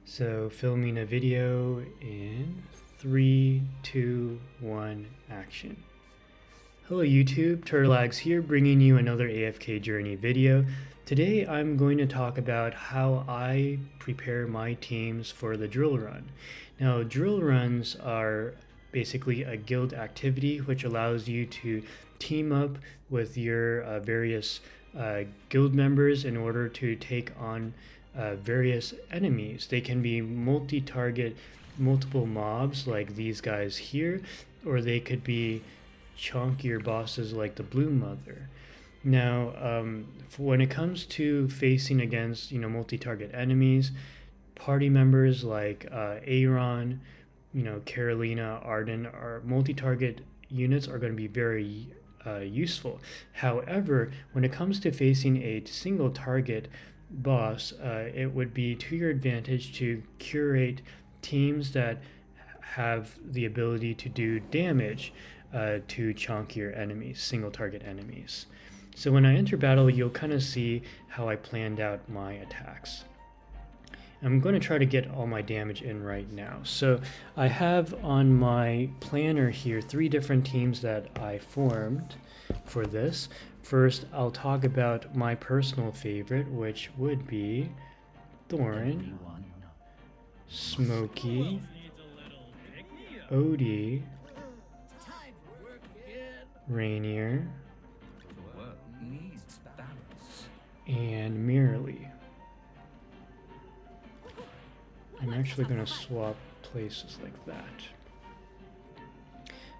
So filming a video in 3, 2, 1, action. Hello YouTube, Turtleags here bringing you another AFK journey video. Today I'm going to talk about how I prepare my teams for the drill run. Now drill runs are basically a guild activity which allows you to team up with your various guild members in order to take on various enemies. They can be multi-target, multiple mobs like these guys here, or they could be chunkier bosses like the Blue Mother. Now, when it comes to facing against multi-target enemies, party members like Aaron, Carolina, Arden, are multi-target units are going to be very useful. However, when it comes to facing a single target boss, it would be to your advantage to curate teams that have the ability to do damage to chunkier enemies, single target enemies. So when I enter battle, you'll kind of see how I planned out my attacks. I'm going to try to get all my damage in right now. So I have on my planner here 3 different teams that I formed for this. First, I'll talk about my personal favorite, which would be Thorin, Smokey, Odie, Rainier, and Merrily. I'm actually going to swap places like that.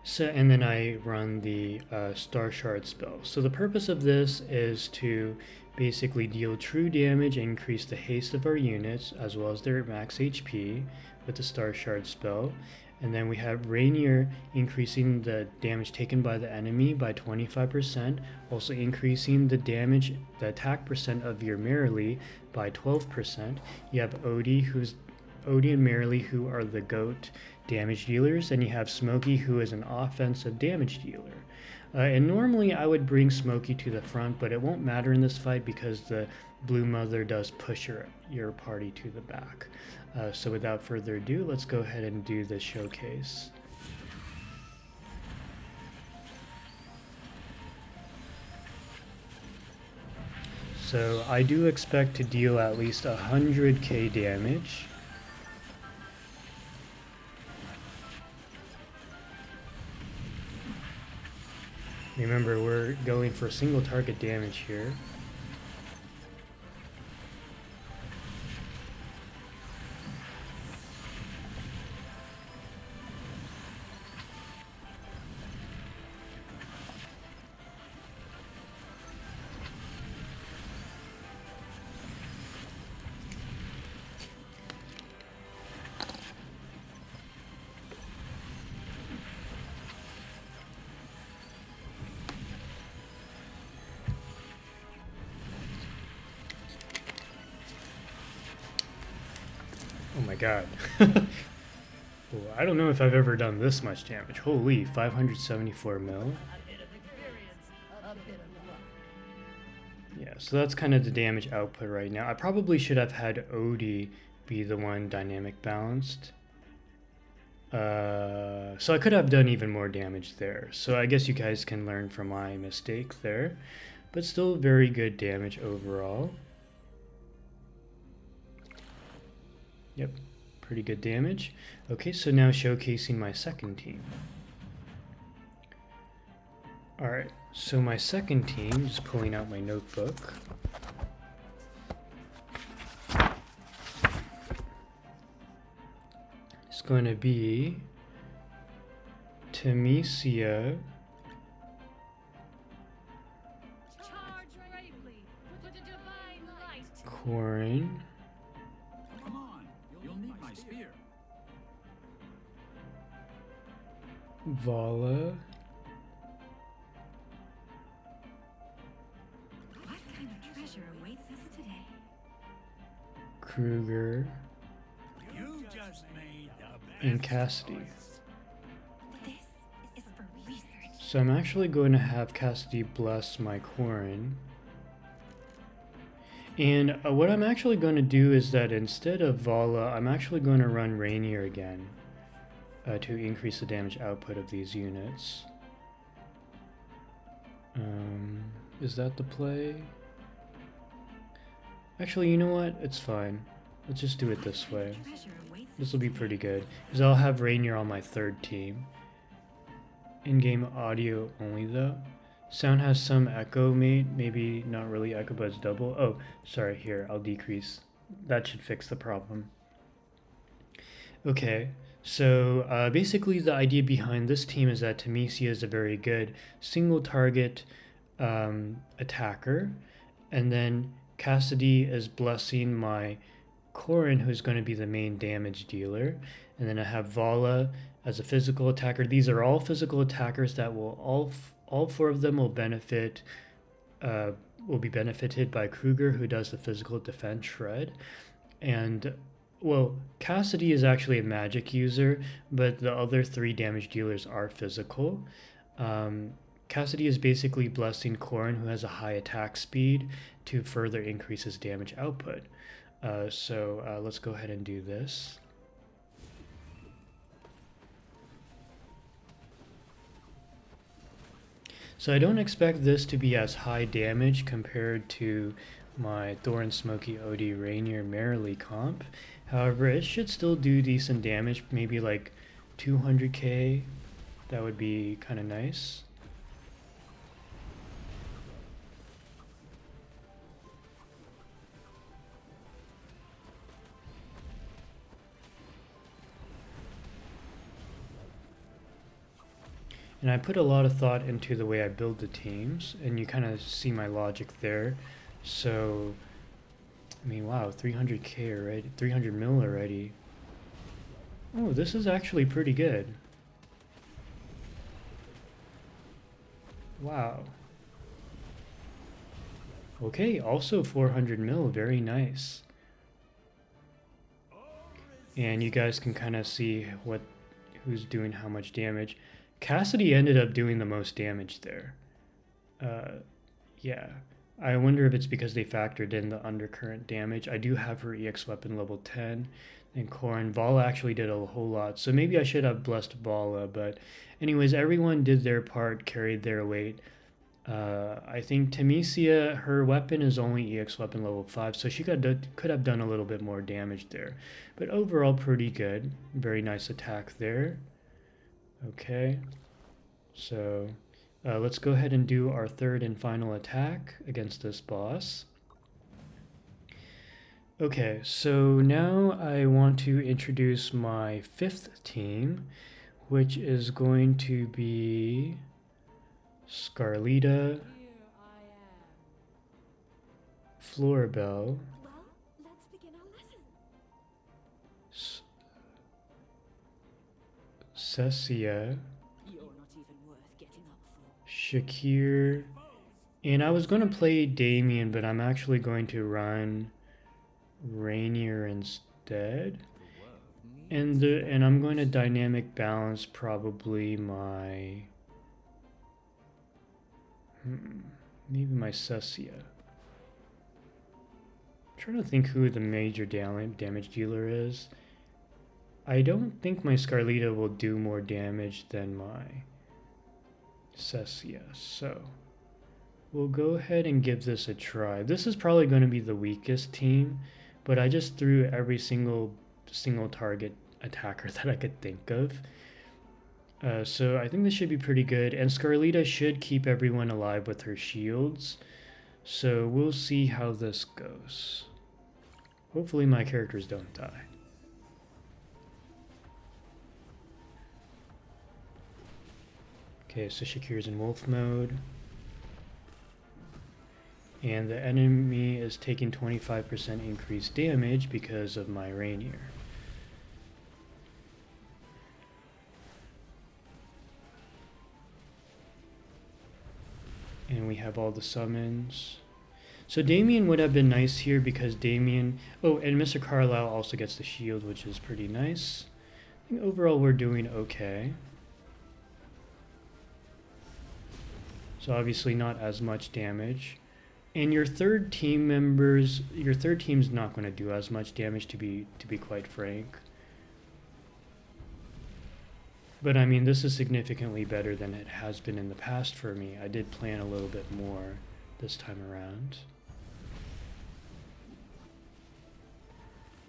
So, and then I run the Star Shard spell. So the purpose of this is to basically deal true damage, increase the haste of our units, as well as their max HP with the Star Shard spell. And then we have Rainier increasing the damage taken by the enemy by 25%, also increasing the damage, the attack percent of your Merrily by 12%. You have Odie and Merrily, who are the GOAT damage dealers, and you have Smokey, who is an offensive damage dealer. And normally I would bring Smokey to the front, but it won't matter in this fight because the Blue Mother does push your party to the back. So without further ado, let's go ahead and do the showcase. So I do expect to deal at least 100k damage. Remember, we're going for single target damage here. Oh my god. Well, I don't know if I've ever done this much damage. Holy, 574 mil. Yeah, so that's kind of the damage output right now. I probably should have had Odie be the one dynamic balanced. So I could have done even more damage there. So I guess you guys can learn from my mistake there. But still very good damage overall. Yep, pretty good damage. Okay, so now showcasing my second team. Alright, so my second team, just pulling out my notebook. It's going to be Temesia, Corin, Vala, what kind of treasure awaits us today? Kruger, and Cassidy. This is for research. So I'm actually going to have Cassidy bless my Corin. And what I'm actually going to do is that instead of Vala, I'm actually going to run Rainier again to increase the damage output of these units. Is that the play? Actually, you know what? It's fine. Let's just do it this way. This will be pretty good, because I'll have Rainier on my third team. In-game audio only though. Sound has some echo, maybe not really echo, but it's double. Oh, sorry, here, I'll decrease. That should fix the problem. Okay, so basically the idea behind this team is that Temesia is a very good single target attacker, and then Cassidy is blessing my Corrin, who's going to be the main damage dealer, and then I have Vala as a physical attacker. These are all physical attackers that will all four of them will benefit. Will be benefited by Kruger, who does the physical defense shred, and well, Cassidy is actually a magic user, but the other three damage dealers are physical. Cassidy is basically blessing Corrin, who has a high attack speed, to further increase his damage output. So let's go ahead and do this. So I don't expect this to be as high damage compared to my Thorin Smoky OD Rainier Merrily comp. However, it should still do decent damage, maybe like 200k. That would be kind of nice. And I put a lot of thought into the way I build the teams, and you kind of see my logic there. So, I mean, wow, 300k already, 300 mil already. Oh, this is actually pretty good. Wow. Okay, also 400 mil, very nice. And you guys can kind of see who's doing how much damage. Cassidy ended up doing the most damage there. Yeah. I wonder if it's because they factored in the undercurrent damage. I do have her EX weapon level 10. And Corrin. Vala actually did a whole lot. So maybe I should have blessed Vala. But anyways, everyone did their part, carried their weight. I think Temesia, her weapon is only EX weapon level 5. So she could have done a little bit more damage there. But overall, pretty good. Very nice attack there. Okay, so let's go ahead and do our third and final attack against this boss. Okay, so now I want to introduce my fifth team, which is going to be Scarlita, Floribel, Well, let's begin our lesson. Cessia, You're not even worth getting up for. Shakir, and I was going to play Damien, but I'm actually going to run Rainier instead. And I'm going to dynamic balance probably my maybe my Cessia. I'm trying to think who the major damage dealer is. I don't think my Scarlita will do more damage than my Cessia, so we'll go ahead and give this a try. This is probably going to be the weakest team, but I just threw every single target attacker that I could think of. So I think this should be pretty good, and Scarlita should keep everyone alive with her shields. So we'll see how this goes. Hopefully my characters don't die. Okay, so Shakir's in wolf mode. And the enemy is taking 25% increased damage because of my Rainier. And we have all the summons. So Damien would have been nice here because Damien... Oh, and Mr. Carlisle also gets the shield, which is pretty nice. I think overall we're doing okay. So obviously not as much damage. And your third team's not going to do as much damage, to be quite frank. But I mean, this is significantly better than it has been in the past for me. I did plan a little bit more this time around.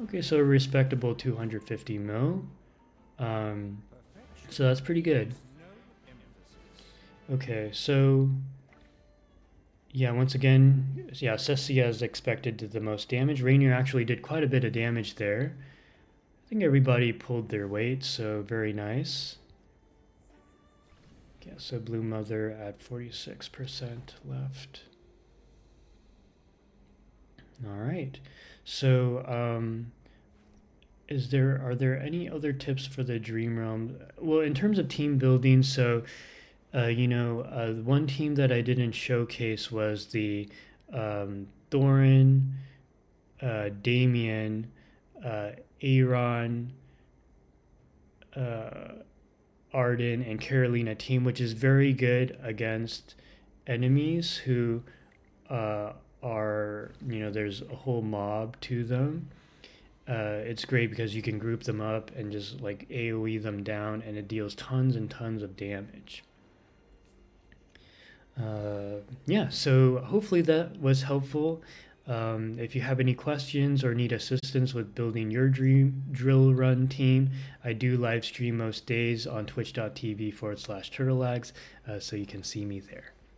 Okay, so a respectable 250 mil. So that's pretty good. Okay, so yeah, once again, yeah, Cessia as expected did the most damage. Rainier actually did quite a bit of damage there. I think everybody pulled their weight, so very nice. Yeah, so Blue Mother at 46% left. All right. So, are there any other tips for the Dream Realm? Well, in terms of team building, so one team that I didn't showcase was the Thorin, Damien, Aaron, Arden, and Carolina team, which is very good against enemies who are, there's a whole mob to them. It's great because you can group them up and just like AoE them down, and it deals tons and tons of damage. Yeah, so hopefully that was helpful. If you have any questions or need assistance with building your dream drill run team, I do live stream most days on twitch.tv/turtlelags, so you can see me there.